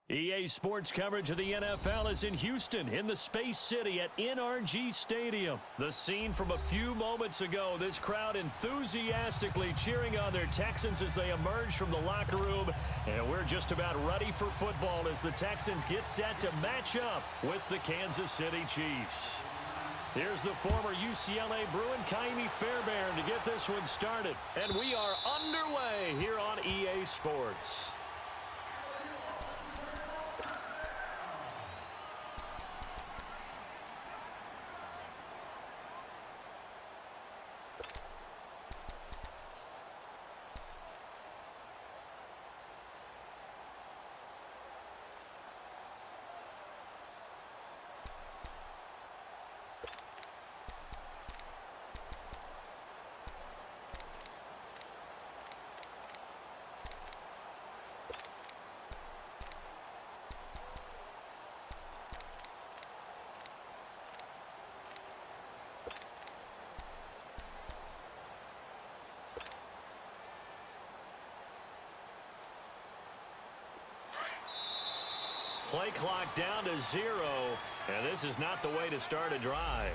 EA Sports coverage of the NFL is in Houston in the Space City at NRG Stadium. The scene from a few moments ago, this crowd enthusiastically cheering on their Texans as they emerge from the locker room. And we're just about ready for football as the Texans get set to match up with the Kansas City Chiefs. Here's the former UCLA Bruin, Kaimi Fairbairn, to get this one started. And we are underway here on EA Sports. Play clock down to 0, and this is not the way to start a drive.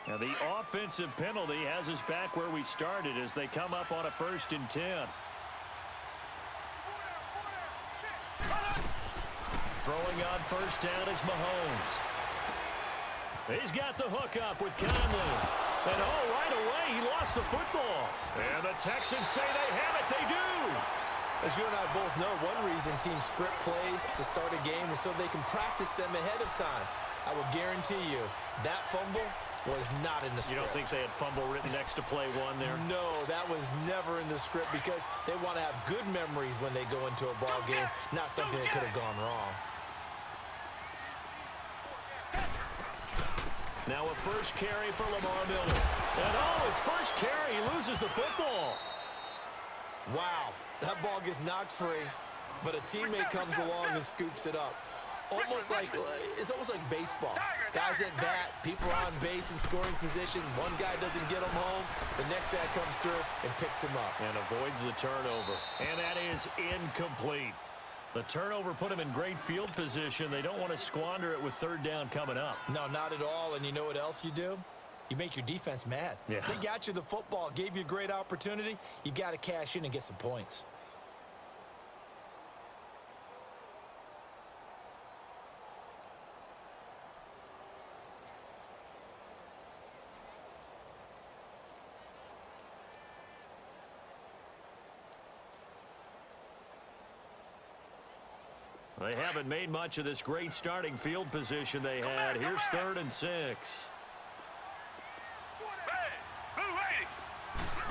Now the offensive penalty has us back where we started as they come up on a 1st and 10. Throwing on 1st down is Mahomes. He's got the hook up with Conley. And right away he lost the football. And the Texans say they have it. They do. As you and I both know, one reason teams script plays to start a game is so they can practice them ahead of time. I will guarantee you that fumble was not in the script. You don't think they had fumble written next to play 1 there? No, that was never in the script because they want to have good memories when they go into a ball game, not something that could have gone wrong. Now a first carry for Lamar Miller. And his first carry, he loses the football. Wow, that ball gets knocked free, but a teammate comes along and scoops it up. It's almost like baseball. Guys at bat, people are on base in scoring position. One guy doesn't get him home. The next guy comes through and picks him up. And avoids the turnover. And that is incomplete. The turnover put him in great field position. They don't want to squander it with 3rd down coming up. No, not at all. And you know what else you do? You make your defense mad. Yeah. They got you the football, gave you a great opportunity. You got to cash in and get some points. They haven't made much of this great starting field position they had. Here's 3rd and 6.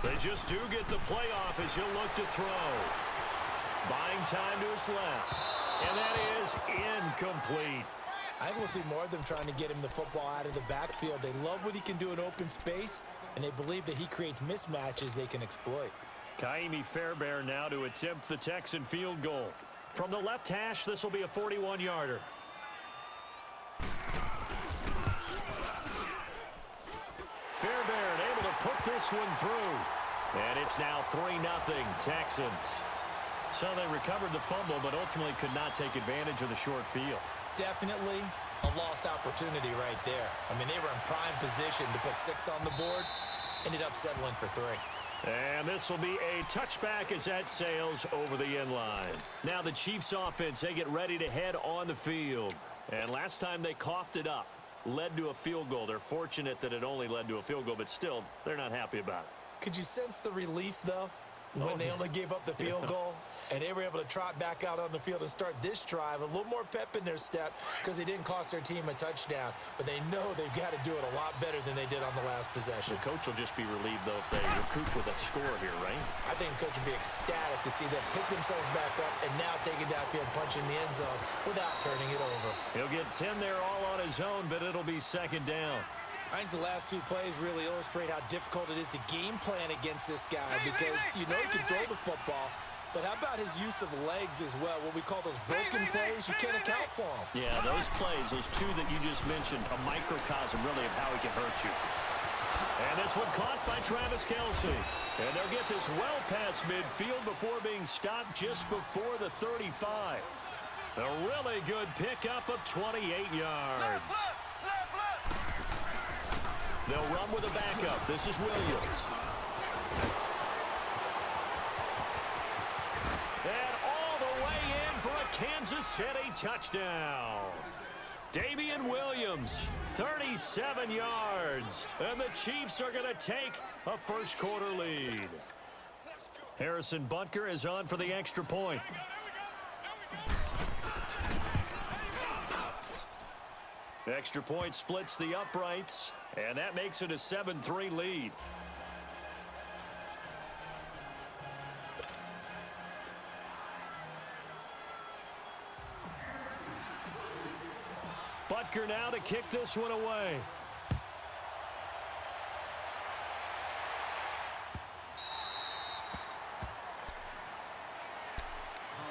They just do get the playoff as he'll look to throw. Buying time to his left. And that is incomplete. I think we'll see more of them trying to get him the football out of the backfield. They love what he can do in open space, and they believe that he creates mismatches they can exploit. Kaimi Fairbairn now to attempt the Texan field goal. From the left hash, this will be a 41-yarder. Fairbairn able to put this one through. And it's now 3-0 Texans. So they recovered the fumble, but ultimately could not take advantage of the short field. Definitely a lost opportunity right there. I mean, they were in prime position to put 6 on the board. Ended up settling for 3. And this will be a touchback as that sails over the end line. Now the Chiefs offense, they get ready to head on the field. And last time they coughed it up, led to a field goal. They're fortunate that it only led to a field goal, but still, they're not happy about it. Could you sense the relief, though, when they only gave up the field goal? And they were able to trot back out on the field and start this drive. A little more pep in their step because they didn't cost their team a touchdown. But they know they've got to do it a lot better than they did on the last possession. The coach will just be relieved, though, if they recoup with a score here, right? I think the coach will be ecstatic to see them pick themselves back up and now take it downfield, punch in the end zone without turning it over. He'll get 10 there all on his own, but it'll be 2nd down. I think the last 2 plays really illustrate how difficult it is to game plan against this guy because you know he can throw the football, But how about his use of legs as well? What we call those broken plays, you can't account for them. Yeah, those plays, those two that you just mentioned, a microcosm really of how he can hurt you. And this one caught by Travis Kelce. And they'll get this well past midfield before being stopped just before the 35. A really good pickup of 28 yards. They'll run with a backup. This is Williams. And all the way in for a Kansas City touchdown. Damian Williams, 37 yards. And the Chiefs are going to take a first-quarter lead. Harrison Butker is on for the extra point. Extra point splits the uprights, and that makes it a 7-3 lead. Butker now to kick this one away.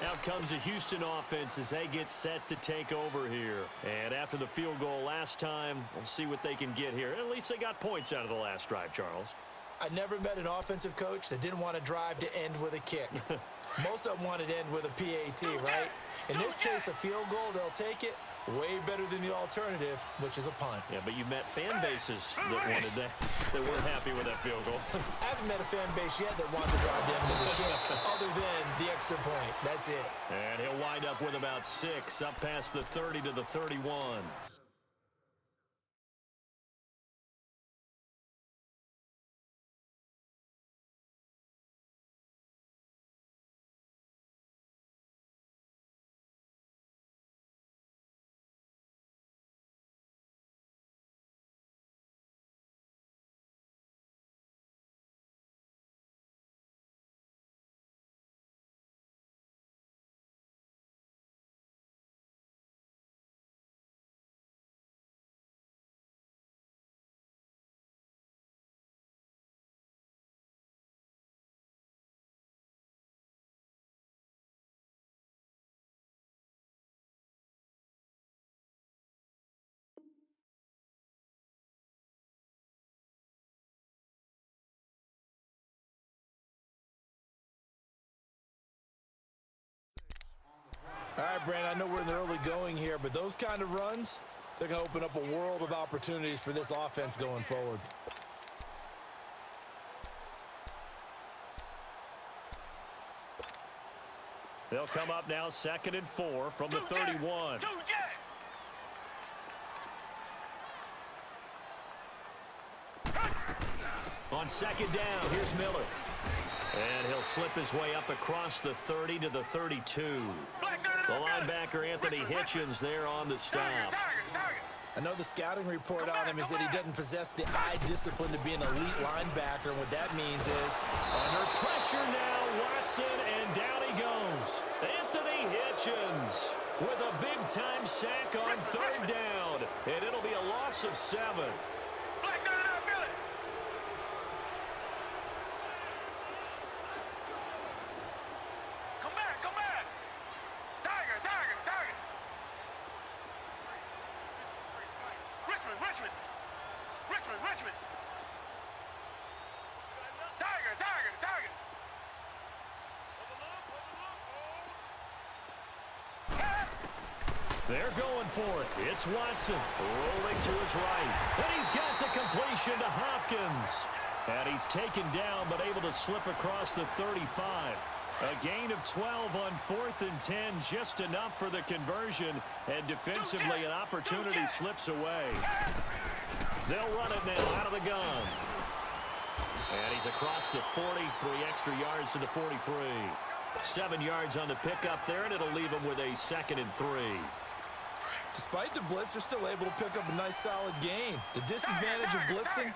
Out comes the Houston offense as they get set to take over here. And after the field goal last time, we'll see what they can get here. At least they got points out of the last drive, Charles. I never met an offensive coach that didn't want to drive to end with a kick. Most of them wanted to end with a PAT, right? In this case, a field goal, they'll take it. Way better than the alternative, which is a punt. Yeah, but you met fan bases that wanted that. They weren't happy with that field goal. I haven't met a fan base yet that wants to drive to end with a kick other than the extra point. That's it. And he'll wind up with about 6 up past the 30 to the 31. All right, Brandon, I know we're in the early going here, but those kind of runs, they're going to open up a world of opportunities for this offense going forward. They'll come up now 2nd and 4 from the 31. On 2nd down, here's Miller. And he'll slip his way up across the 30 to the 32. The linebacker, Anthony Hitchens, there on the stop. I know the scouting report on him is that he doesn't possess the eye discipline to be an elite linebacker. And what that means is under pressure now, Watson, and down he goes. Anthony Hitchens with a big-time sack on 3rd down. And it'll be a loss of 7. Richmond. Tiger. They're going for it. It's Watson rolling to his right. And he's got the completion to Hopkins. And he's taken down but able to slip across the 35. A gain of 12 on 4th and 10, just enough for the conversion. And defensively, an opportunity slips away. They'll run it now out of the gun. And he's across the 40, 3 extra yards to the 43. 7 yards on the pickup there, and it'll leave him with a 2nd and 3. Despite the blitz, they're still able to pick up a nice, solid gain. The disadvantage of blitzing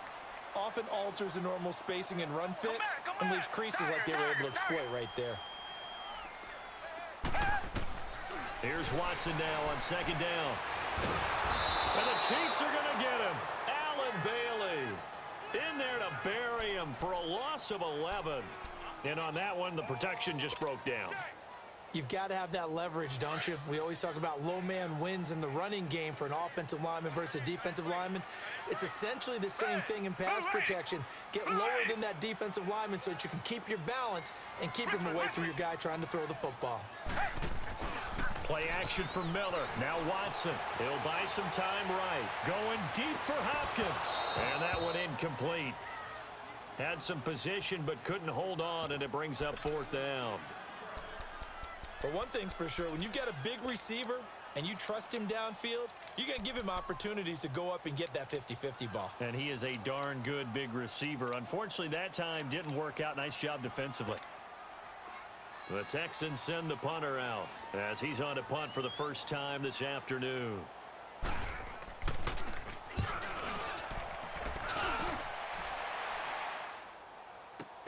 often alters the normal spacing and run fits and leaves creases like they were able to exploit right there. Here's Watson now on 2nd down. And the Chiefs are going to get him. Allen Bailey in there to bury him for a loss of 11. And on that one, the protection just broke down. You've got to have that leverage, don't you? We always talk about low man wins in the running game for an offensive lineman versus a defensive lineman. It's essentially the same thing in pass protection. Get lower than that defensive lineman so that you can keep your balance and keep him away from your guy trying to throw the football. Play action for Miller. Now Watson. He'll buy some time right. Going deep for Hopkins. And that one incomplete. Had some position but couldn't hold on, and it brings up 4th down. But one thing's for sure, when you get a big receiver and you trust him downfield, you're going to give him opportunities to go up and get that 50-50 ball. And he is a darn good big receiver. Unfortunately, that time didn't work out. Nice job defensively. The Texans send the punter out as he's on to punt for the first time this afternoon.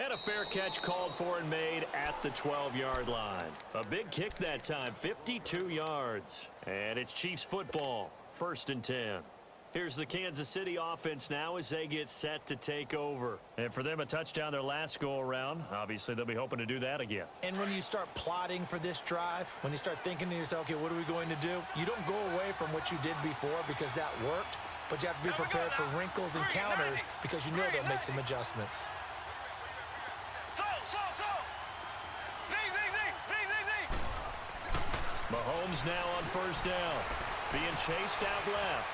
And a fair catch called for and made at the 12-yard line. A big kick that time, 52 yards. And it's Chiefs football, 1st and 10. Here's the Kansas City offense now as they get set to take over. And for them, a touchdown their last go-around. Obviously, they'll be hoping to do that again. And when you start plotting for this drive, when you start thinking to yourself, okay, what are we going to do? You don't go away from what you did before because that worked, but you have to be prepared for wrinkles and counters because you know they'll make some adjustments. Mahomes now on 1st down. Being chased out left.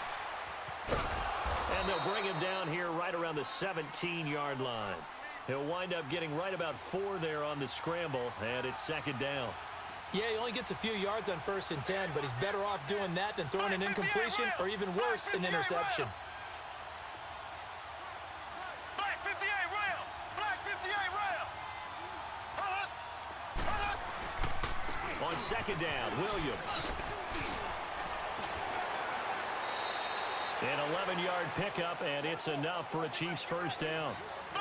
And they'll bring him down here right around the 17-yard line. He'll wind up getting right about 4 there on the scramble, and it's 2nd down. Yeah, he only gets a few yards on 1st and 10, but he's better off doing that than throwing an incompletion or even worse, an interception. Black 58 rail. Black 58 rail. On 2nd down, Williams. An 11-yard pickup, and it's enough for a Chiefs 1st down.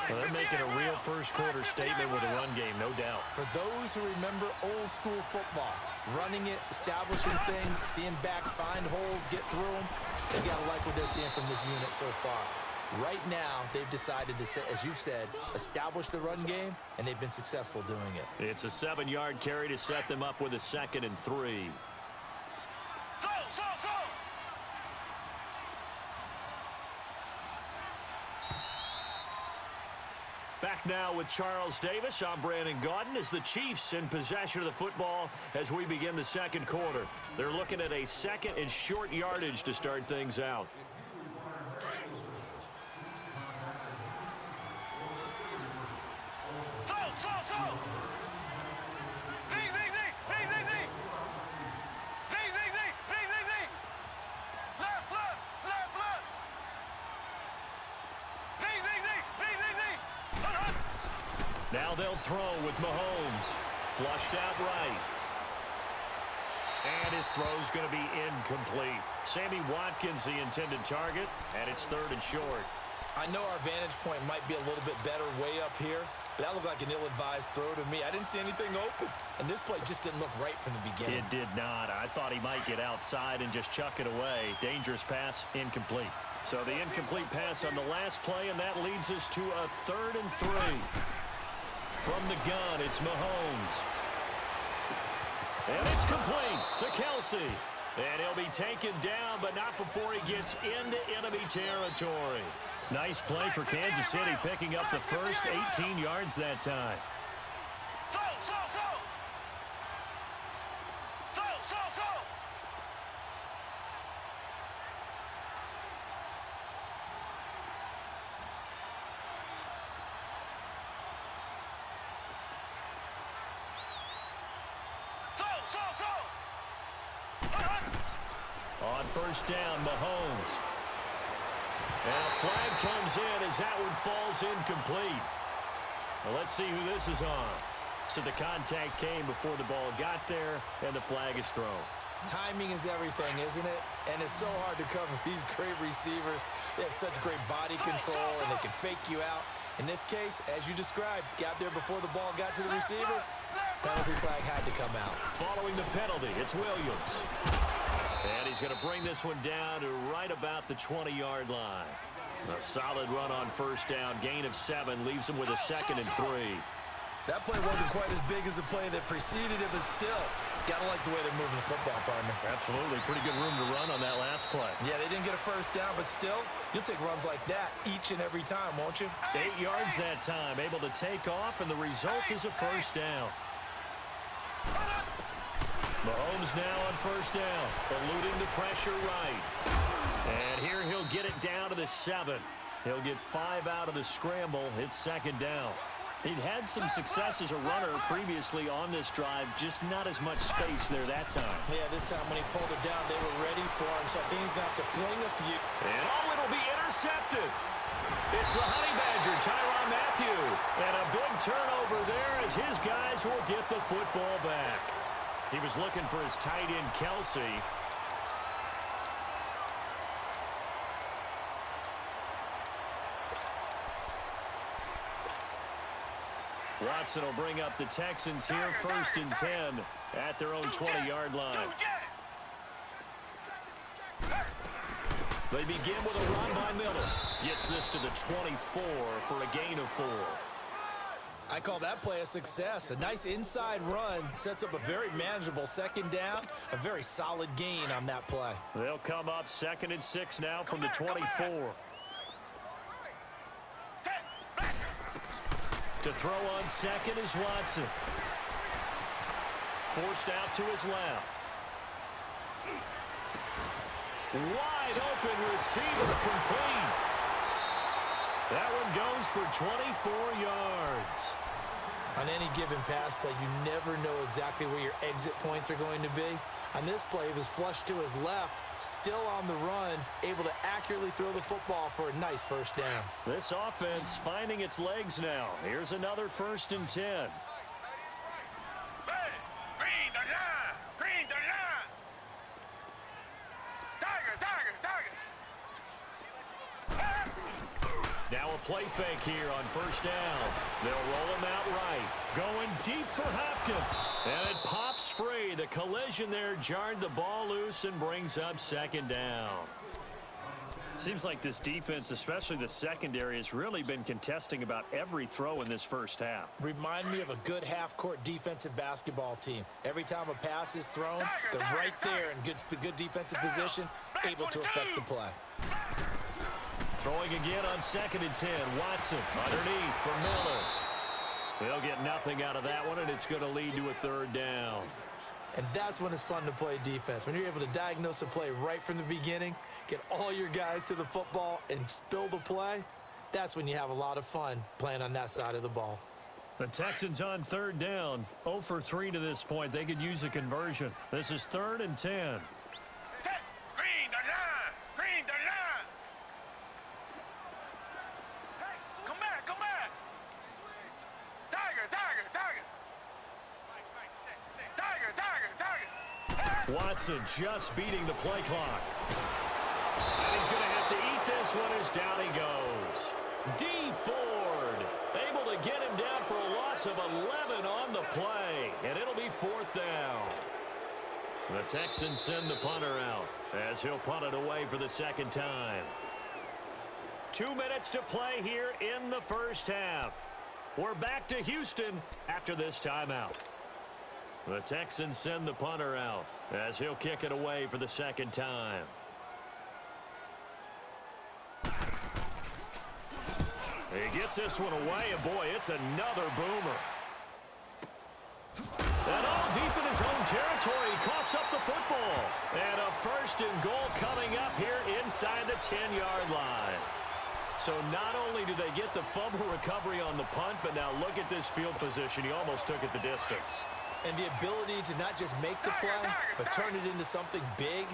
Well, they're making a real first-quarter statement with a run game, no doubt. For those who remember old-school football, running it, establishing things, seeing backs find holes, get through them, they've got to like what they're seeing from this unit so far. Right now, they've decided to, as you've said, establish the run game, and they've been successful doing it. It's a 7-yard carry to set them up with a 2nd and 3. Back now with Charles Davis. I'm Brandon Gaudin as the Chiefs in possession of the football as we begin the 2nd quarter. They're looking at a 2nd and short yardage to start things out. Now they'll throw with Mahomes. Flushed out right. And his throw's going to be incomplete. Sammy Watkins, the intended target, and it's 3rd and short. I know our vantage point might be a little bit better way up here, but that looked like an ill-advised throw to me. I didn't see anything open, and this play just didn't look right from the beginning. It did not. I thought he might get outside and just chuck it away. Dangerous pass, incomplete. So the incomplete pass on the last play, and that leads us to a 3rd and 3. From the gun, it's Mahomes. And it's complete to Kelsey. And he'll be taken down, but not before he gets into enemy territory. Nice play for Kansas City, picking up the first 18 yards that time. On 1st down, Mahomes. And a flag comes in as that one falls incomplete. Well, let's see who this is on. So the contact came before the ball got there, and the flag is thrown. Timing is everything, isn't it? And it's so hard to cover these great receivers. They have such great body control, and they can fake you out. In this case, as you described, got there before the ball got to the receiver. Penalty flag had to come out. Following the penalty, it's Williams. And he's going to bring this one down to right about the 20-yard line. A solid run on 1st down. Gain of 7 leaves him with a 2nd and 3. That play wasn't quite as big as the play that preceded it, but still, gotta like the way they're moving the football, partner. Absolutely. Pretty good room to run on that last play. Yeah, they didn't get a first down, but still, you'll take runs like that each and every time, won't you? 8 yards that time, able to take off, and the result is a first down. Mahomes now on first down, eluding the pressure right. And here he'll get it down to the 7. He'll get 5 out of the scramble. It's second down. He'd had some success as a runner previously on this drive, just not as much space there that time. Yeah, this time when he pulled it down, they were ready for him, so I think he's going to have to fling a few. And it'll be intercepted. It's the Honey Badger, Tyrann Mathieu. And a big turnover there as his guys will get the football back. He was looking for his tight end, Kelsey. Watson will bring up the Texans here, first and 10 at their own 20-yard line. They begin with a run by Miller. Gets this to the 24 for a gain of 4. I call that play a success. A nice inside run sets up a very manageable second down. A very solid gain on that play. They'll come up 2nd and 6 now from the 24. To throw on second is Watson. Forced out to his left. Wide open receiver complete. That one goes for 24 yards. On any given pass play, you never know exactly where your exit points are going to be. On this play, he was flushed to his left, still on the run, able to accurately throw the football for a nice first down. This offense finding its legs now. Here's another 1st and 10. Now a play fake here on first down. They'll roll him out right. Going deep for Hopkins. And it pops free. The collision there jarred the ball loose and brings up second down. Seems like this defense, especially the secondary, has really been contesting about every throw in this first half. Remind me of a good half-court defensive basketball team. Every time a pass is thrown, they're right there in good defensive position, able to affect the play. Throwing again on 2nd and 10. Watson underneath for Miller. They'll get nothing out of that one, and it's going to lead to a 3rd down. And that's when it's fun to play defense. When you're able to diagnose a play right from the beginning, get all your guys to the football and spill the play, that's when you have a lot of fun playing on that side of the ball. The Texans on 3rd down. 0 for 3 to this point. They could use a conversion. This is 3rd and 10. Watson just beating the play clock. And he's going to have to eat this one as down he goes. D. Ford able to get him down for a loss of 11 on the play. And it'll be 4th down. The Texans send the punter out as he'll punt it away for the 2nd time. 2 minutes to play here in the first half. We're back to Houston after this timeout. The Texans send the punter out as he'll kick it away for the 2nd time. He gets this one away, and boy, it's another boomer. And all deep in his own territory, he coughs up the football. And a 1st and goal coming up here inside the 10-yard line. So not only do they get the fumble recovery on the punt, but now look at this field position. He almost took it the distance. And the ability to not just make the play, but turn it into something big,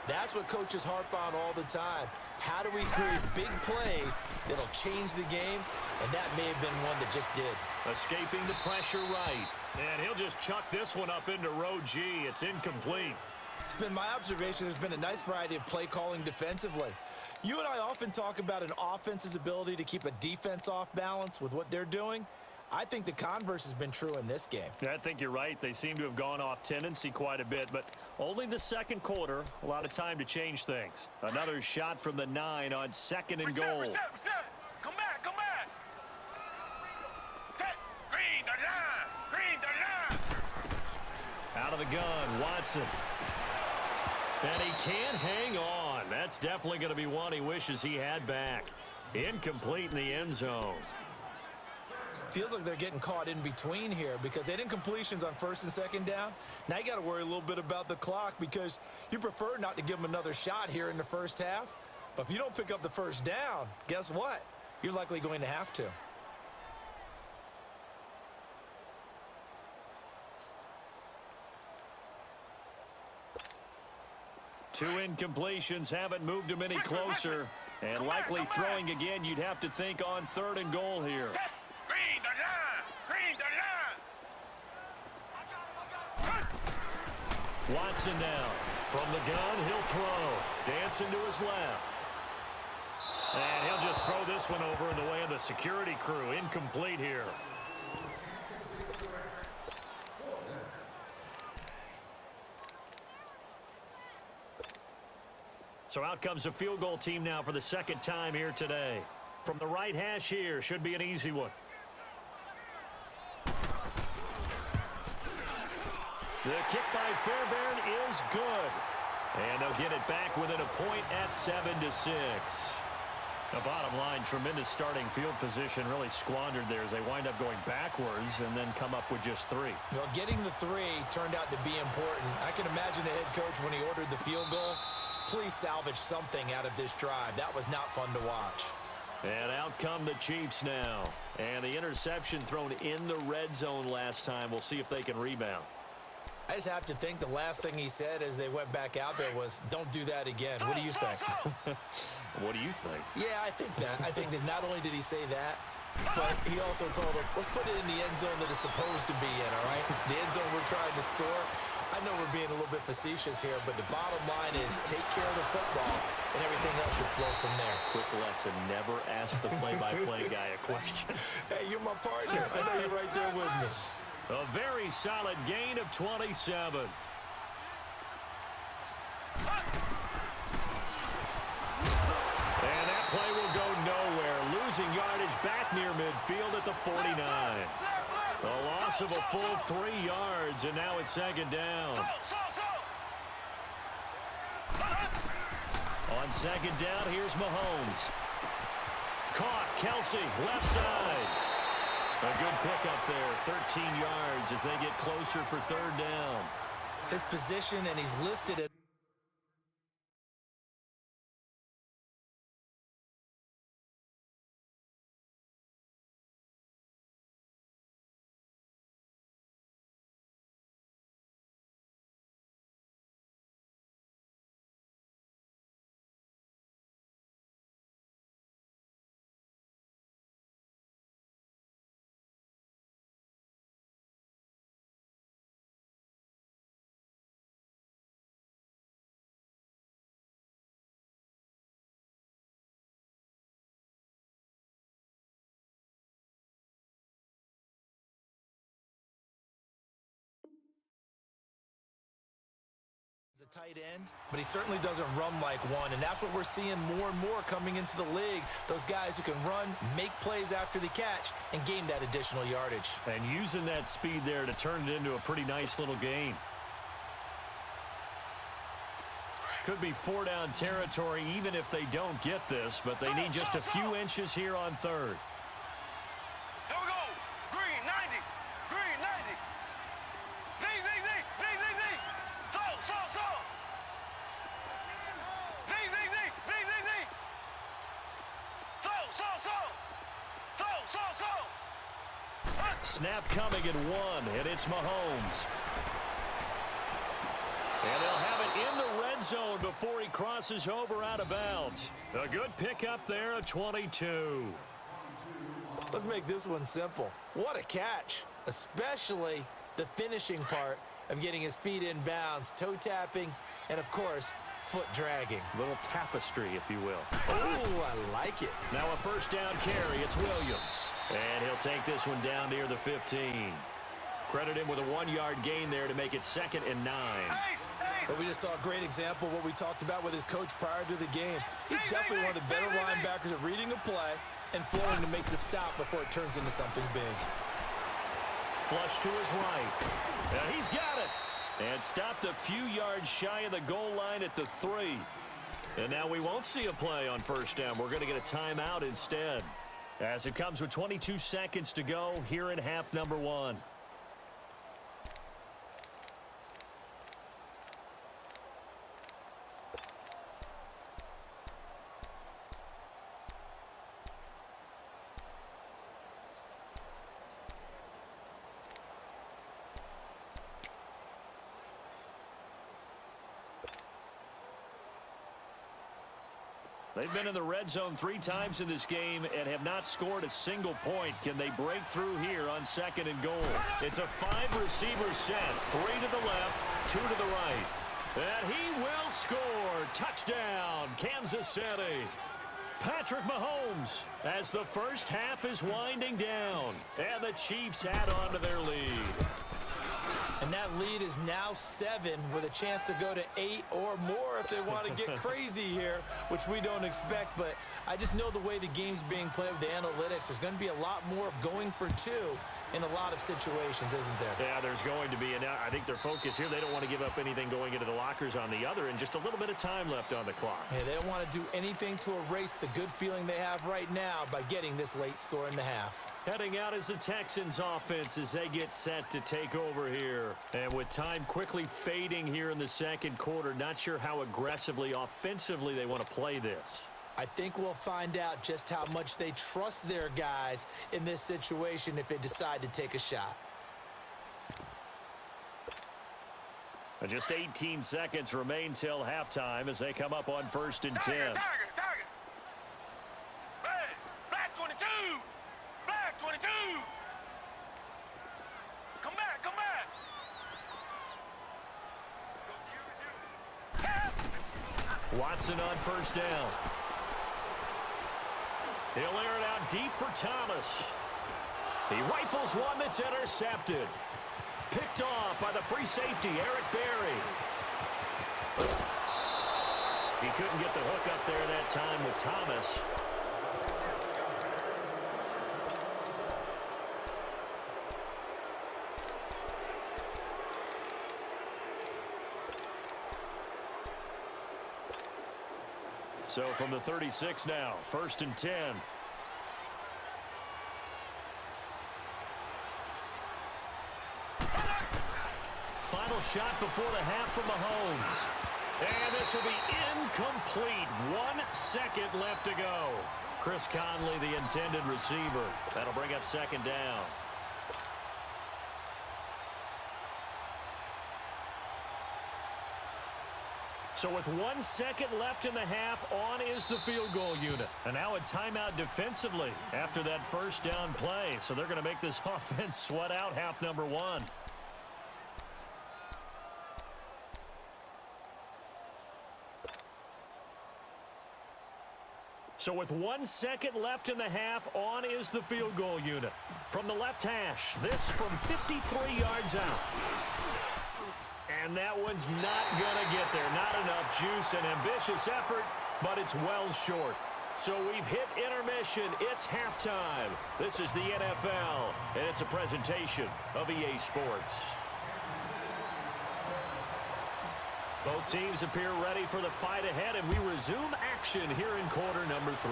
that's what coaches harp on all the time. How do we create big plays that'll change the game? And that may have been one that just did. Escaping the pressure right. And he'll just chuck this one up into row G. It's incomplete. It's been my observation there's been a nice variety of play calling defensively. You and I often talk about an offense's ability to keep a defense off balance with what they're doing. I think the converse has been true in this game. Yeah, I think you're right. They seem to have gone off tendency quite a bit, but only the 2nd quarter. A lot of time to change things. Another shot from the 9 on 2nd and goal. Come back, come back. Green, of the gun. Watson. And he can't hang on. That's definitely going to be one he wishes he had back. Incomplete in the end zone. Feels like they're getting caught in between here because they didn't completions on first and second down. Now you got to worry a little bit about the clock because you prefer not to give them another shot here in the first half. But if you don't pick up the first down, guess what? You're likely going to have to. Two incompletions haven't moved him any closer. And likely throwing again, you'd have to think on 3rd and goal here. Green the line! Green the line! Watson now. From the gun, he'll throw. Dancing to his left. And he'll just throw this one over in the way of the security crew. Incomplete here. So out comes a field goal team now for the second time here today. From the right hash here, should be an easy one. The kick by Fairbairn is good. And they'll get it back within a point at 7-6. The bottom line, tremendous starting field position, really squandered there as they wind up going backwards and then come up with just 3. Well, getting the 3 turned out to be important. I can imagine the head coach when he ordered the field goal. Please salvage something out of this drive. That was not fun to watch. And out come the Chiefs now. And the interception thrown in the red zone last time. We'll see if they can rebound. I just have to think the last thing he said as they went back out there was, don't do that again. What do you think? What do you think? Yeah, I think that. I think that not only did he say that, but he also told him, let's put it in the end zone that it's supposed to be in, all right? The end zone we're trying to score. I know we're being a little bit facetious here, but the bottom line is take care of the football, and everything else should flow from there. Quick lesson, never ask the play-by-play guy a question. Hey, you're my partner. I know you're right there with me. A very solid gain of 27. And that play will go nowhere. Losing yardage back near midfield at the 49. A loss of a full 3 yards, and now it's second down. On second down, here's Mahomes. Caught, Kelsey, left side. A good pickup there, 13 yards as they get closer for 3rd down. His position, and he's listed as a tight end, but he certainly doesn't run like one, and that's what we're seeing more and more coming into the league. Those guys who can run, make plays after the catch, and gain that additional yardage. And using that speed there to turn it into a pretty nice little gain. Could be 4-down territory even if they don't get this, but they need just a few inches here on 3rd. Here we go. Green 90. Green 90. Z, Z, Z, Z, Z, Z. So. Z, Z, Z, Z, Z, Z. So. Snap coming at 1, and it's Mahomes. And they'll have it in the red zone before he crosses over out of bounds. A good pickup there, a 22. Let's make this one simple. What a catch, especially the finishing part of getting his feet in bounds, toe tapping, and of course, foot dragging. Little tapestry, if you will. Oh, I like it. Now a 1st down carry, it's Williams. And he'll take this one down near the 15. Credit him with a 1-yard gain there to make it 2nd and 9. But we just saw a great example of what we talked about with his coach prior to the game. He's definitely one of the better linebackers at reading a play and flowing to make the stop before it turns into something big. Flush to his right. And he's got it. And stopped a few yards shy of the goal line at the 3. And now we won't see a play on first down. We're going to get a timeout instead. As it comes with 22 seconds to go here in half number 1. They've been in the red zone 3 times in this game and have not scored a single point. Can they break through here on 2nd and goal? It's a 5-receiver set. 3 to the left, 2 to the right. And he will score. Touchdown, Kansas City. Patrick Mahomes as the first half is winding down. And the Chiefs add on to their lead. And that lead is now 7 with a chance to go to 8 or more if they want to get crazy here, which we don't expect. But I just know the way the game's being played with the analytics, there's going to be a lot more of going for 2 in a lot of situations, isn't there? Yeah, there's going to be. And I think their focus here, they don't want to give up anything going into the lockers on the other, and just a little bit of time left on the clock. Yeah, they don't want to do anything to erase the good feeling they have right now by getting this late score in the half. Heading out is the Texans offense as they get set to take over here. And with time quickly fading here in the second quarter, not sure how aggressively, offensively they want to play this. I think we'll find out just how much they trust their guys in this situation if they decide to take a shot. And just 18 seconds remain till halftime as they come up on 1st and 10. Target. Black 22. Black 22. Come back. Watson on 1st down. He'll air it out deep for Thomas. He rifles one that's intercepted. Picked off by the free safety, Eric Berry. He couldn't get the hook up there that time with Thomas. So from the 36 now, 1st and 10. Final shot before the half from Mahomes. And this will be incomplete. 1 second left to go. Chris Conley, the intended receiver. That'll bring up 2nd down. So with 1 second left in the half, on is the field goal unit. And now a timeout defensively after that 1st down play. So they're going to make this offense sweat out half number 1. So with 1 second left in the half, on is the field goal unit. From the left hash, this from 53 yards out. And that one's not going to get there. Not enough juice, an ambitious effort, but it's well short. So we've hit intermission. It's halftime. This is the NFL, and it's a presentation of EA Sports. Both teams appear ready for the fight ahead, and we resume action here in quarter number 3.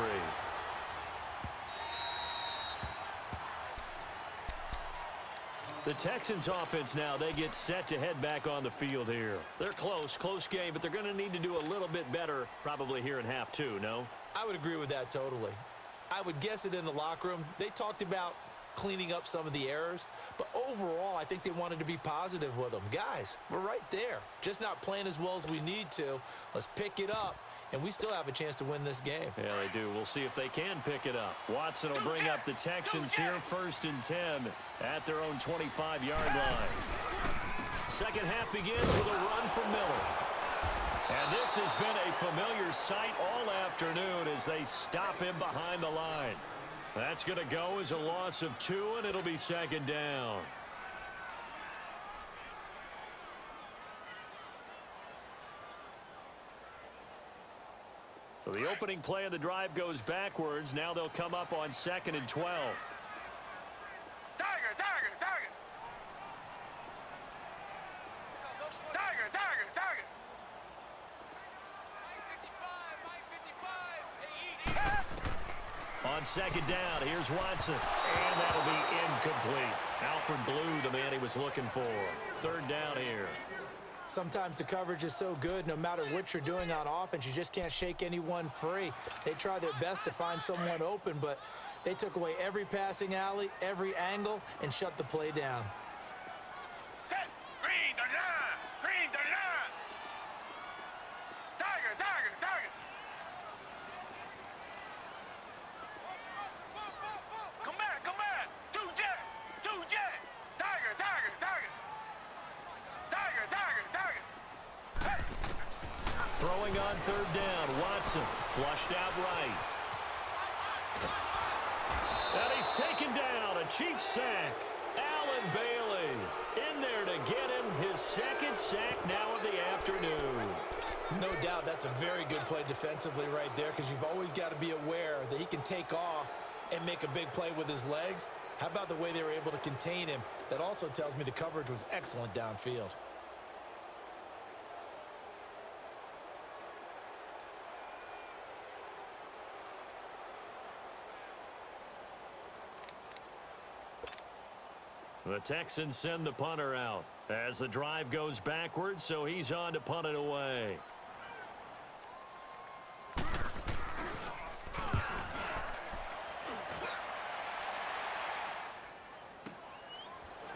The Texans offense now, they get set to head back on the field here. They're close game, but they're going to need to do a little bit better probably here in half 2, no? I would agree with that totally. I would guess it in the locker room. They talked about cleaning up some of the errors, but overall, I think they wanted to be positive with them. Guys, we're right there. Just not playing as well as we need to. Let's pick it up, and we still have a chance to win this game. Yeah, they do. We'll see if they can pick it up. Watson will bring up the Texans here, 1st and 10 at their own 25-yard line. Second half begins with a run from Miller. And this has been a familiar sight all afternoon as they stop him behind the line. That's going to go as a loss of 2, and it'll be 2nd down. So the opening play of the drive goes backwards. Now they'll come up on 2nd and 12. Target. On second down, here's Watson. And that'll be incomplete. Alfred blew the man he was looking for. Third down here. Sometimes the coverage is so good, no matter what you're doing on offense, you just can't shake anyone free. They try their best to find someone open, but they took away every passing alley, every angle, and shut the play down. Green the line. Green the line. Tiger, tiger, tiger. Come back, come back. Two jet. Two jet. Tiger, tiger, tiger. Tiger, tiger, tiger. Hey. Throwing on third down, Watson flushed out right. And he's taken down, a Chiefs sack. Allen Bailey in there to get him his second sack now of the afternoon. No doubt that's a very good play defensively right there, because you've always got to be aware that he can take off and make a big play with his legs. How about the way they were able to contain him? That also tells me the coverage was excellent downfield. The Texans send the punter out as the drive goes backwards, so he's on to punt it away.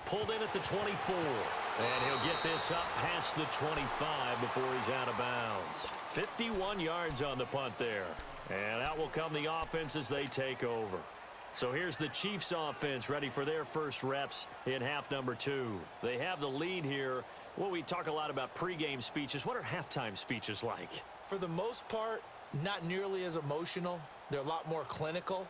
Pulled in at the 24. And he'll get this up past the 25 before he's out of bounds. 51 yards on the punt there. And out will come the offense as they take over. So here's the Chiefs offense ready for their first reps in half number 2. They have the lead here. Well, we talk a lot about pregame speeches. What are halftime speeches like? For the most part, not nearly as emotional. They're a lot more clinical.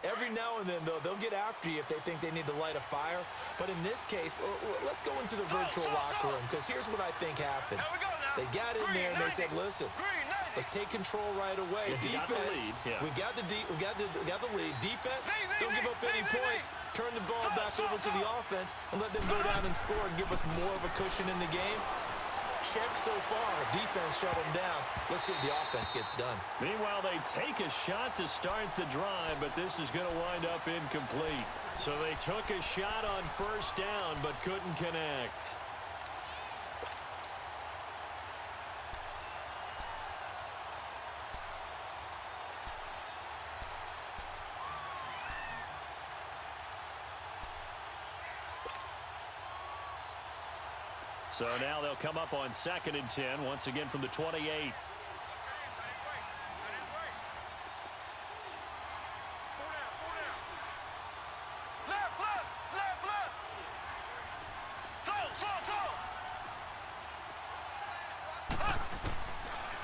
Every now and then, though, they'll get after you if they think they need to light a fire. But in this case, let's go into the virtual locker room, because here's what I think happened. There we go now. They got in there and they said, listen, Green 90. let's take control right away. Yeah, Defense, we got the lead. Defense, don't give up any points. Turn the ball back over to the offense and let them go down and score and give us more of a cushion in the game. Check so far. Defense shut them down. Let's see if the offense gets done. Meanwhile, they take a shot to start the drive, but this is going to wind up incomplete. So they took a shot on first down, but couldn't connect. So now they'll come up on 2nd and 10, once again from the 28. That is right. Pull down. Left. Slow.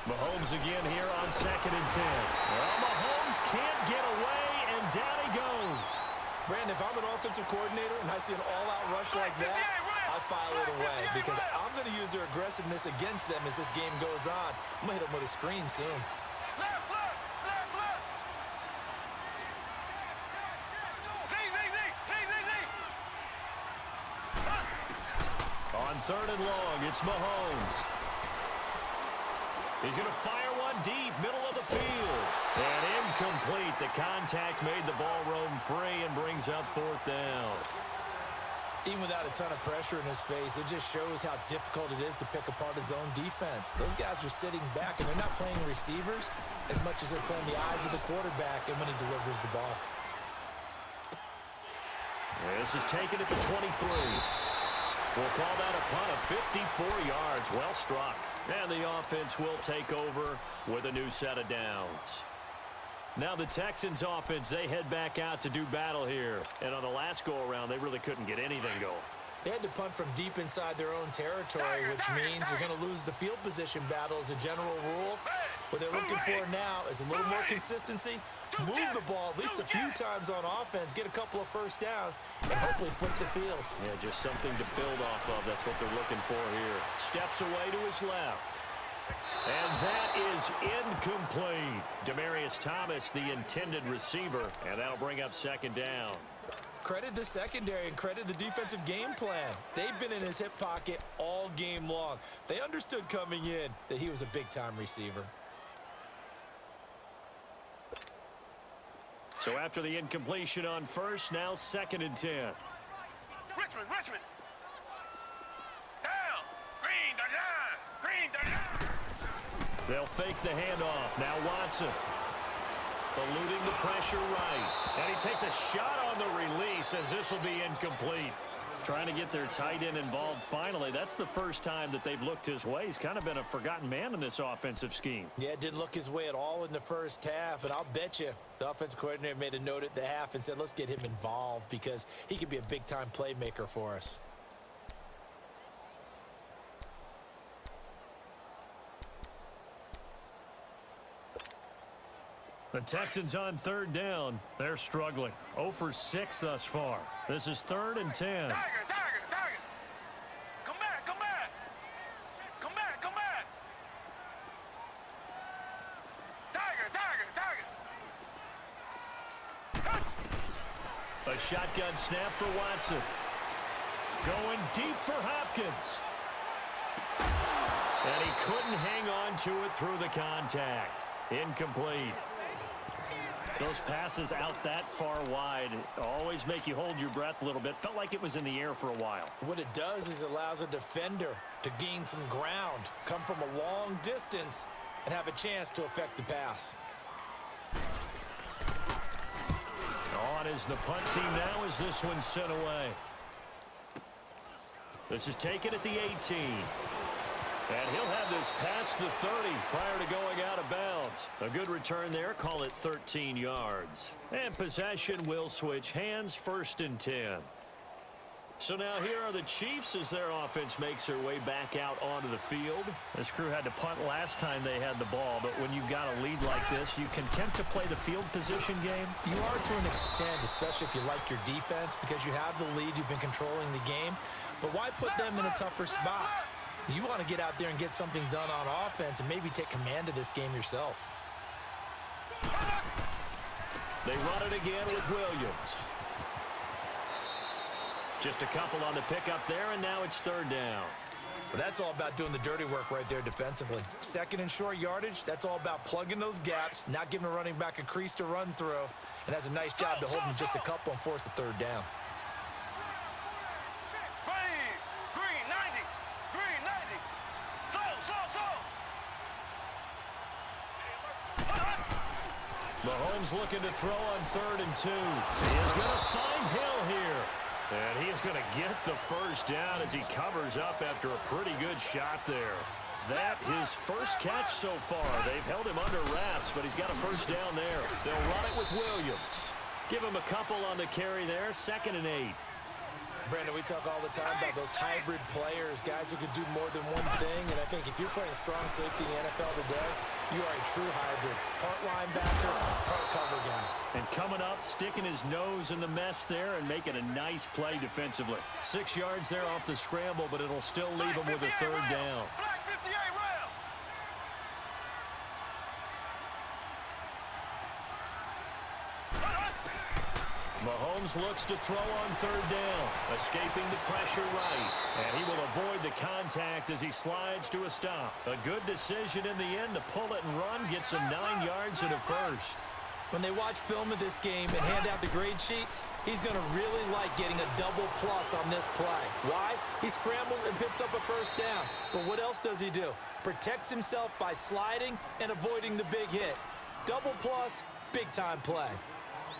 Mahomes again here on 2nd and 10. Well, Mahomes can't get away, and down he goes. Brandon, if I'm an offensive coordinator and I see an all-out rush like that, I file it away, because I'm going to use their aggressiveness against them as this game goes on. I'm going to hit them with a screen soon. Left. Z. On 3rd and long, it's Mahomes. He's going to fire one deep, middle of the field. And incomplete. The contact made the ball roam free and brings up 4th down. Even without a ton of pressure in his face, it just shows how difficult it is to pick apart his own defense. Those guys are sitting back, and they're not playing receivers as much as they're playing the eyes of the quarterback and when he delivers the ball. This is taken at the 23. We'll call that a punt of 54 yards. Well struck. And the offense will take over with a new set of downs. Now the Texans offense, they head back out to do battle here. And on the last go-around, they really couldn't get anything going. They had to punt from deep inside their own territory, which means they're going to lose the field position battle as a general rule. What they're looking for now is a little more consistency, move the ball at least a few times on offense, get a couple of first downs, and hopefully flip the field. Yeah, just something to build off of. That's what they're looking for here. Steps away to his left. And that is incomplete. Demaryius Thomas, the intended receiver, and that'll bring up 2nd down. Credit the secondary and credit the defensive game plan. They've been in his hip pocket all game long. They understood coming in that he was a big-time receiver. So after the incompletion on first, now 2nd and 10. Richmond. Down. Green the line. Green the line. They'll fake the handoff. Now Watson. Eluding the pressure right. And he takes a shot on the release as this will be incomplete. Trying to get their tight end involved finally. That's the first time that they've looked his way. He's kind of been a forgotten man in this offensive scheme. Yeah, it didn't look his way at all in the first half. And I'll bet you the offense coordinator made a note at the half and said, let's get him involved because he could be a big-time playmaker for us. The Texans on 3rd down. They're struggling. 0 for 6 thus far. This is 3rd and 10. Tiger. Come back. Come back. Tiger. A shotgun snap for Watson. Going deep for Hopkins. And he couldn't hang on to it through the contact. Incomplete. Those passes out that far wide always make you hold your breath a little bit. Felt like it was in the air for a while. What it does is it allows a defender to gain some ground, come from a long distance, and have a chance to affect the pass. On is the punt team now as this one's sent away. This is taken at the 18. And he'll have this past the 30 prior to going out of bounds. A good return there. Call it 13 yards. And possession will switch hands. 1st and 10. So now here are the Chiefs as their offense makes their way back out onto the field. This crew had to punt last time they had the ball, but when you've got a lead like this, you content to play the field position game? You are to an extent, especially if you like your defense, because you have the lead, you've been controlling the game. But why put them in a tougher spot? You want to get out there and get something done on offense and maybe take command of this game yourself. They run it again with Williams. Just a couple on the pickup there, and now it's 3rd down. But that's all about doing the dirty work right there defensively. 2nd and short yardage, that's all about plugging those gaps, not giving a running back a crease to run through, and has a nice job to hold him just a couple and force a 3rd down. Mahomes looking to throw on 3rd and 2. He is going to find Hill here. And he is going to get the first down as he covers up after a pretty good shot there. That his first catch so far. They've held him under wraps, but he's got a first down there. They'll run it with Williams. Give him a couple on the carry there. 2nd and 8. Brandon, we talk all the time about those hybrid players, guys who can do more than one thing, and I think if you're playing strong safety in the NFL today, you are a true hybrid. Part linebacker, part cover guy. And coming up, sticking his nose in the mess there and making a nice play defensively. 6 yards there off the scramble, but it'll still leave him with a 3rd down. Black 58 round. Mahomes looks to throw on 3rd down, escaping the pressure right. And he will avoid the contact as he slides to a stop. A good decision in the end to pull it and run, gets him 9 yards and a first. When they watch film of this game and hand out the grade sheets, he's going to really like getting a double plus on this play. Why? He scrambles and picks up a first down. But what else does he do? Protects himself by sliding and avoiding the big hit. Double plus, big-time play.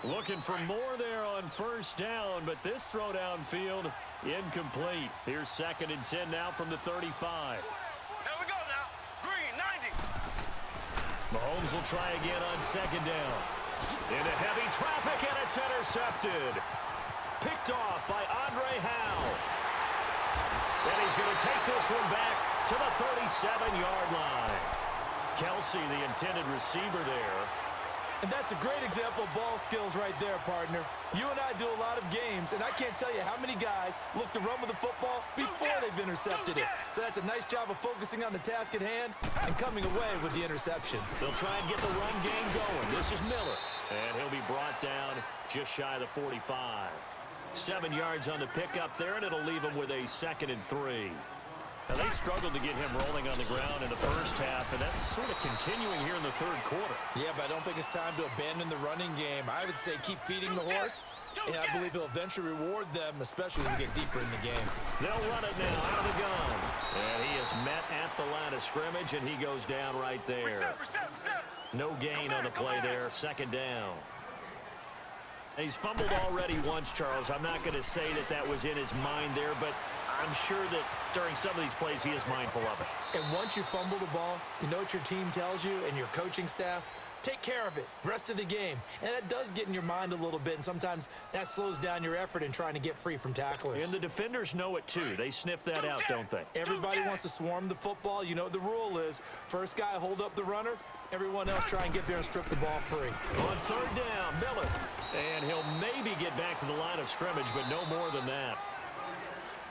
Looking for more there on first down, but this throw downfield incomplete. Here's 2nd and 10 now from the 35. There we go now. Green 90. Mahomes will try again on 2nd down. Into heavy traffic, and it's intercepted. Picked off by Andre Howe. And he's going to take this one back to the 37-yard line. Kelsey, the intended receiver there. And that's a great example of ball skills right there, partner. You and I do a lot of games, and I can't tell you how many guys look to run with the football before they've intercepted it. So that's a nice job of focusing on the task at hand and coming away with the interception. They'll try and get the run game going. This is Miller, and he'll be brought down just shy of the 45. 7 yards on the pickup there, and it'll leave him with a 2nd and 3. Now, they struggled to get him rolling on the ground in the first half, and that's sort of continuing here in the third quarter. Yeah, but I don't think it's time to abandon the running game. I would say keep feeding the horse, and I believe he'll eventually reward them, especially as we get deeper in the game. They'll run it now out of the gun. And he is met at the line of scrimmage, and he goes down right there. No gain on the play there. Second down. He's fumbled already once, Charles. I'm not going to say that that was in his mind there, but I'm sure that during some of these plays he is mindful of it. And once you fumble the ball, you know what your team tells you and your coaching staff? Take care of it rest of the game. And that does get in your mind a little bit, and sometimes that slows down your effort in trying to get free from tacklers. And the defenders know it too. They sniff that out, don't they? Everybody wants to swarm the football. You know what the rule is. First guy hold up the runner. Everyone else try and get there and strip the ball free. On third down, Miller. And he'll maybe get back to the line of scrimmage, but no more than that.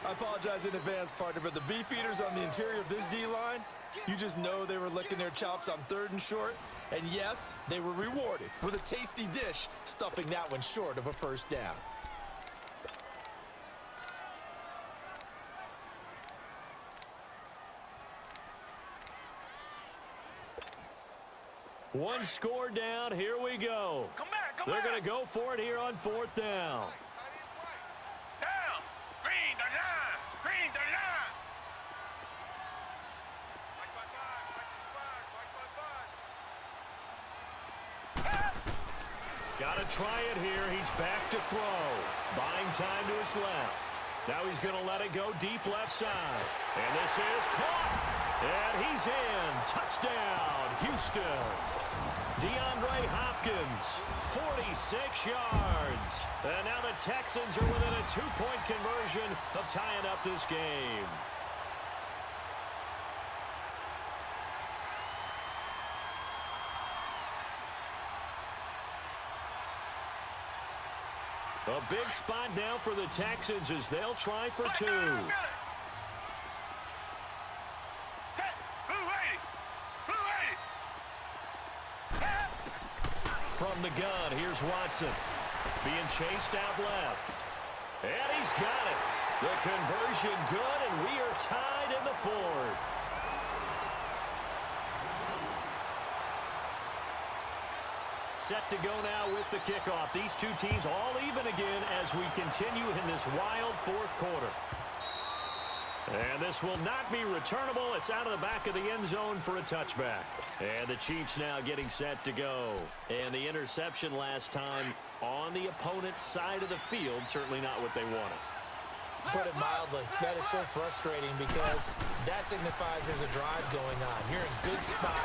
I apologize in advance, partner, but the beefeaters on the interior of this D-line, you just know they were licking their chops on 3rd and short. And yes, they were rewarded with a tasty dish, stuffing that one short of a first down. One score down. Here we go. They're going to go for it here on 4th down. Down. Green, the line. Green, the line. Got to try it here. He's back to throw. Buying time to his left. Now he's going to let it go deep left side. And this is caught. And he's in. Touchdown, Houston. DeAndre Hopkins, 46 yards. And now the Texans are within a 2-point conversion of tying up this game. A big spot now for the Texans as they'll try for 2. From the gun, here's Watson. Being chased out left. And he's got it. The conversion good, and we are tied in the 4th. Set to go now with the kickoff. These two teams all even again as we continue in this wild 4th quarter. And this will not be returnable. It's out of the back of the end zone for a touchback. And the Chiefs now getting set to go. And the interception last time on the opponent's side of the field, certainly not what they wanted. Put it mildly, that is so frustrating because that signifies there's a drive going on. You're in a good spot,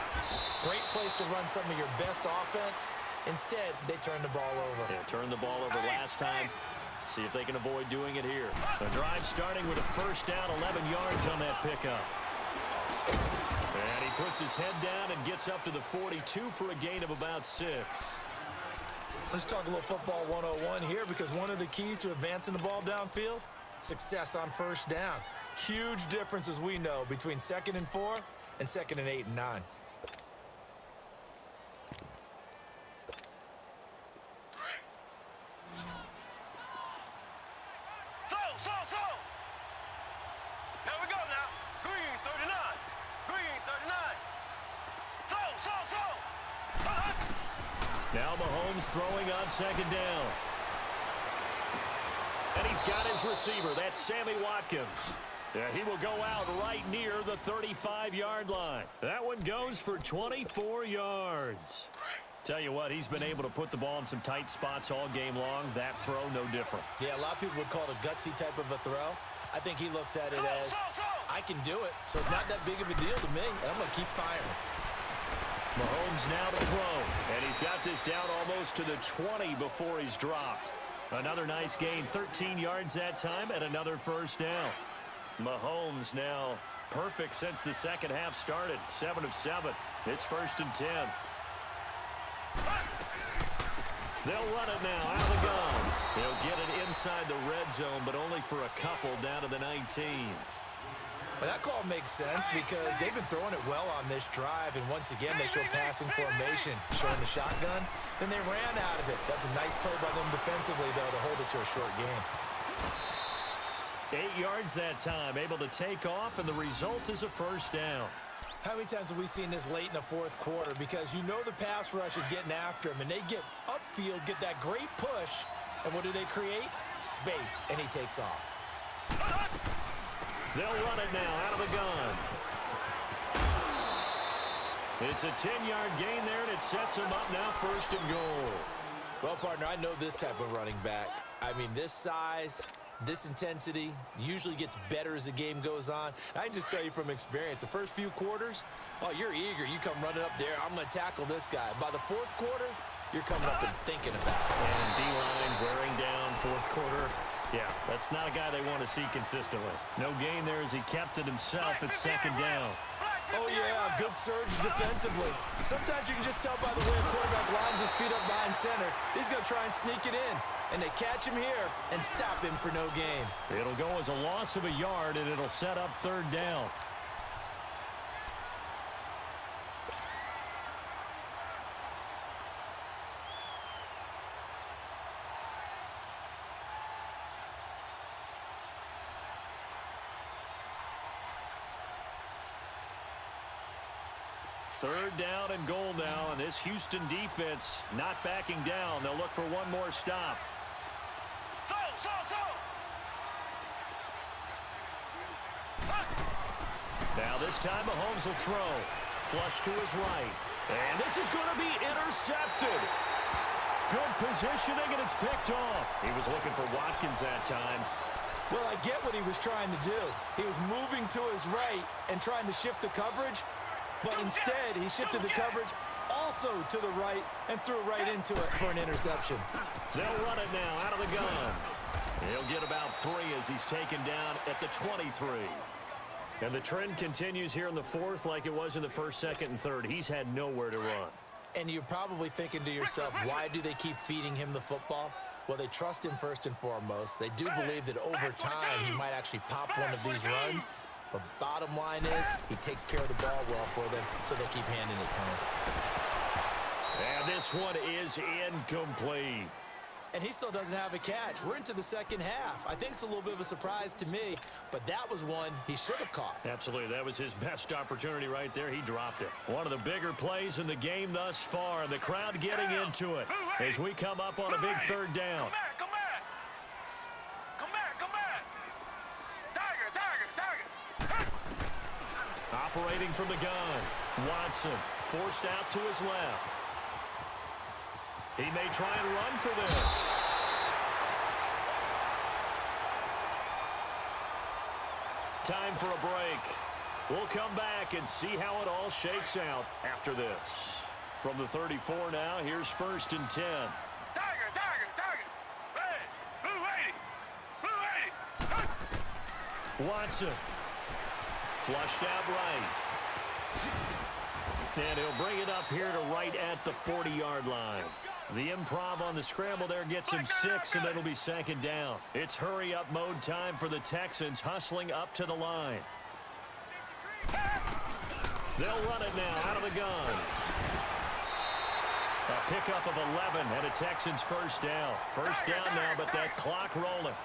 great place to run some of your best offense. Instead, they turn the ball over. Yeah, turned the ball over last time. See if they can avoid doing it here. The drive starting with a first down, 11 yards on that pickup. And he puts his head down and gets up to the 42 for a gain of about 6. Let's talk a little football 101 here because one of the keys to advancing the ball downfield, success on first down. Huge difference, as we know, between 2nd and 4 and 2nd and 8 and 9. Now Mahomes throwing on 2nd down. And he's got his receiver. That's Sammy Watkins. Yeah, he will go out right near the 35-yard line. That one goes for 24 yards. Tell you what, he's been able to put the ball in some tight spots all game long. That throw, no different. Yeah, a lot of people would call it a gutsy type of a throw. I think he looks at it as, I can do it, so it's not that big of a deal to me, and I'm going to keep firing. Mahomes now to throw, and he's got this down almost to the 20 before he's dropped. Another nice gain, 13 yards that time, and another first down. Mahomes now perfect since the second half started, 7 of 7. It's 1st and 10. They'll run it now out of the gun. They'll get it inside the red zone, but only for a couple down to the 19. Well, that call makes sense because they've been throwing it well on this drive, and once again, they show passing formation, showing the shotgun. Then they ran out of it. That's a nice play by them defensively, though, to hold it to a short game. 8 yards that time, able to take off, and the result is a first down. How many times have we seen this late in the fourth quarter? Because you know the pass rush is getting after him, and they get upfield, get that great push, and what do they create? Space, and he takes off. They'll run it now out of the gun. It's a 10-yard gain there, and it sets him up now first and goal. Well, partner, I know this type of running back. I mean, this size, this intensity usually gets better as the game goes on. I can just tell you from experience, the first few quarters, oh, you're eager. You come running up there, I'm going to tackle this guy. By the fourth quarter, you're coming up and thinking about it. And D-line wearing down fourth quarter. Yeah, that's not a guy they want to see consistently. No gain there as he kept it himself at second down. Oh, yeah, good surge defensively. Sometimes you can just tell by the way a quarterback lines his feet up behind center. He's going to try and sneak it in. And they catch him here and stop him for no gain. It'll go as a loss of a yard, and it'll set up third down. Third down and goal now, and this Houston defense not backing down. They'll look for one more stop. Now this time Mahomes will throw. Flush to his right. And this is going to be intercepted. Good positioning, and it's picked off. He was looking for Watkins that time. Well, I get what he was trying to do. He was moving to his right and trying to shift the coverage. But instead, he shifted the coverage also to the right and threw right into it for an interception. They'll run it now out of the gun. He'll get about 3 as he's taken down at the 23. And the trend continues here in the fourth like it was in the first, second, and third. He's had nowhere to run. And you're probably thinking to yourself, why do they keep feeding him the football? Well, they trust him first and foremost. They do believe that over time he might actually pop one of these runs. But bottom line is, he takes care of the ball well for them, so they keep handing it to him. And this one is incomplete. And he still doesn't have a catch. We're into the second half. I think it's a little bit of a surprise to me, but that was one he should have caught. Absolutely. That was his best opportunity right there. He dropped it. One of the bigger plays in the game thus far, and the crowd getting into it as we come up on a big third down. Come back. Come back. Come back. Tiger. Operating from the gun. Watson forced out to his left. He may try and run for this. Time for a break. We'll come back and see how it all shakes out after this. From the 34 now, here's first and 10. Tiger. Red. Blue 80. Watson. Flushed out right. And he'll bring it up here to right at the 40-yard line. The improv on the scramble there gets him 6, and it'll be second down. It's hurry-up mode time for the Texans, hustling up to the line. They'll run it now out of the gun. A pickup of 11 and a Texans first down. First down now, but that clock rolling.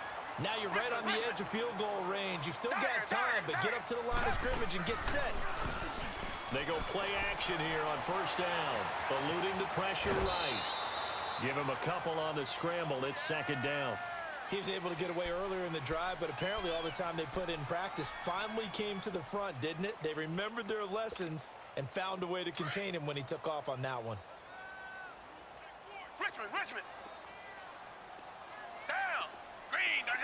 Now you're right on the edge of field goal range. You've still got time, but get up to the line of scrimmage and get set. They go play action here on first down, eluding the pressure right. Give him a couple on the scramble. It's second down. He was able to get away earlier in the drive, but apparently all the time they put in practice finally came to the front, didn't it? They remembered their lessons and found a way to contain him when he took off on that one. Richmond. Down. Green 39.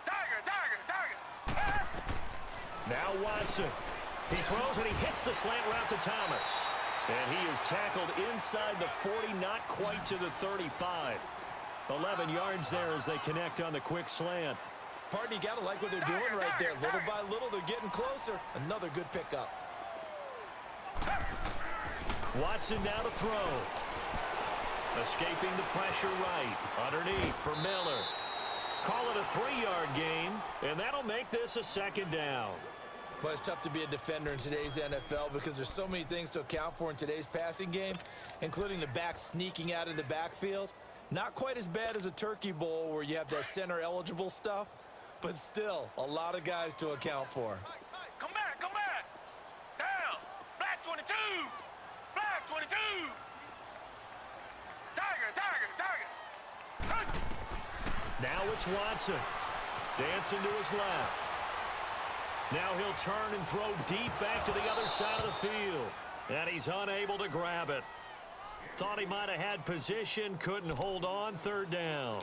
Tiger. Now Watson. He throws and he hits the slant route to Thomas. And he is tackled inside the 40, not quite to the 35. 11 yards there as they connect on the quick slant. Partner, you got to like what they're doing right there. Little by little, they're getting closer. Another good pickup. Watson now to throw. Escaping the pressure right. Underneath for Miller. Call it a 3-yard gain, and that'll make this a second down. Well, it's tough to be a defender in today's NFL because there's so many things to account for in today's passing game, including the back sneaking out of the backfield. Not quite as bad as a turkey bowl where you have that center-eligible stuff, but still a lot of guys to account for. Come back, come back. Down. Black 22. Black 22. Tiger. Now it's Watson. Dancing to his left. Now he'll turn and throw deep back to the other side of the field. And he's unable to grab it. Thought he might have had position, couldn't hold on, third down.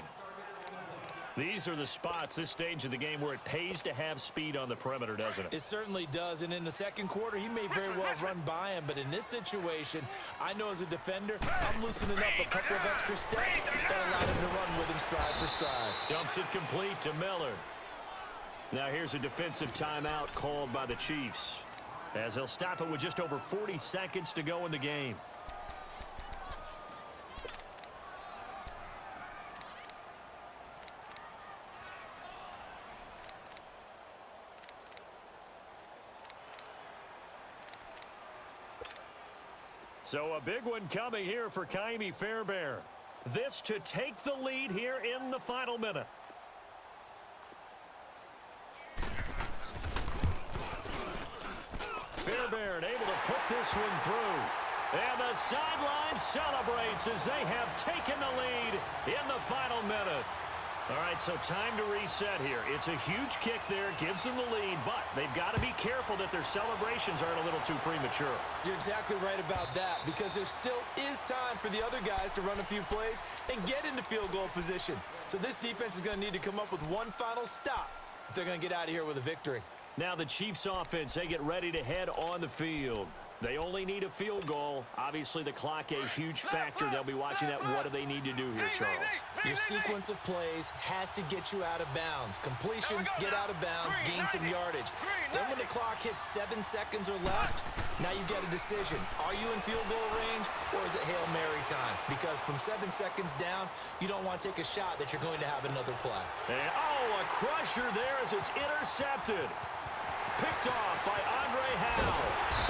These are the spots, this stage of the game, where it pays to have speed on the perimeter, doesn't it? It certainly does, and in the second quarter, he may very well run by him, but in this situation, I know as a defender, I'm loosening up a couple of extra steps that allow him to run with him stride for stride. Dumps it complete to Miller. Now here's a defensive timeout called by the Chiefs, as they'll stop it with just over 40 seconds to go in the game. So a big one coming here for Kaimi Fairbairn. This to take the lead here in the final minute. Fairbairn able to put this one through. And the sideline celebrates as they have taken the lead in the final minute. All right, so time to reset here. It's a huge kick there, gives them the lead, but they've got to be careful that their celebrations aren't a little too premature. You're exactly right about that, because there still is time for the other guys to run a few plays and get into field goal position. So this defense is going to need to come up with one final stop if they're going to get out of here with a victory. Now the Chiefs offense, they get ready to head on the field. They only need a field goal. Obviously, the clock a huge factor. They'll be watching that. What do they need to do here, Charles? Your sequence of plays has to get you out of bounds. Completions, get out of bounds, gain some yardage. Then when the clock hits 7 seconds or left, now you get a decision. Are you in field goal range, or is it Hail Mary time? Because from 7 seconds down, you don't want to take a shot that you're going to have another play. And, a crusher there as it's intercepted. Picked off by Andre Howe.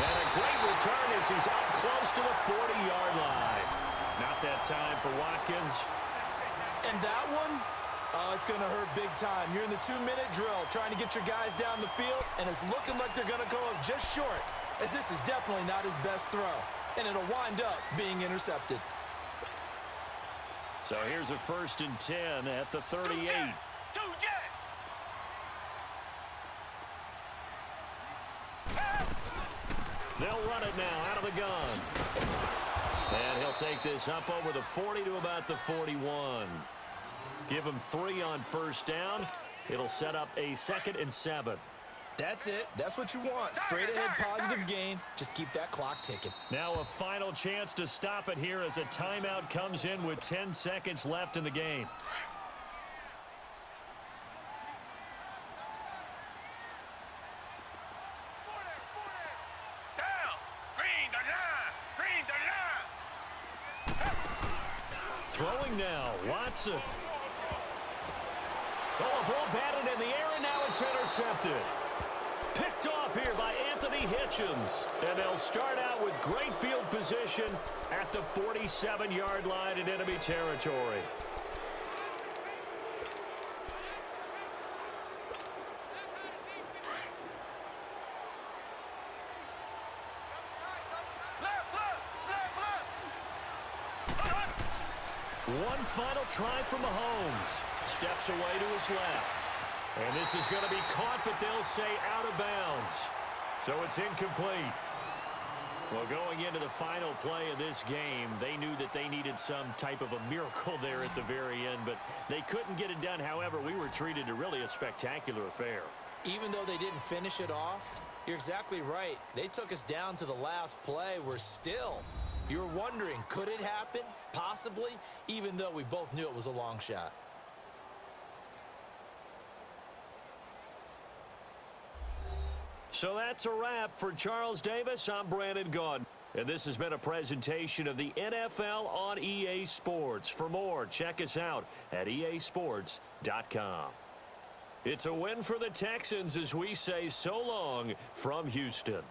And a great return as he's up close to the 40-yard line. Not that time for Watkins. And that one, it's going to hurt big time. You're in the 2-minute drill trying to get your guys down the field, and it's looking like they're going to come up just short, as this is definitely not his best throw. And it'll wind up being intercepted. So here's a 1st and 10 at the 38. They'll run it now out of the gun. And he'll take this up over the 40 to about the 41. Give him 3 on 1st down. It'll set up a 2nd and 7. That's it. That's what you want. Straight ahead positive gain. Just keep that clock ticking. Now a final chance to stop it here as a timeout comes in with 10 seconds left in the game. Throwing now, Watson. Oh, a ball batted in the air, and now it's intercepted. Picked off here by Anthony Hitchens. And they'll start out with great field position at the 47-yard line in enemy territory. One final try from Mahomes. Steps away to his left. And this is going to be caught, but they'll say out of bounds. So it's incomplete. Well, going into the final play of this game, they knew that they needed some type of a miracle there at the very end, but they couldn't get it done. However, we were treated to really a spectacular affair. Even though they didn't finish it off, you're exactly right. They took us down to the last play. We're still, you're wondering, could it happen? Possibly, even though we both knew it was a long shot. So that's a wrap for Charles Davis. I'm Brandon Gaudin. And this has been a presentation of the NFL on EA Sports. For more, check us out at easports.com. It's a win for the Texans as we say so long from Houston.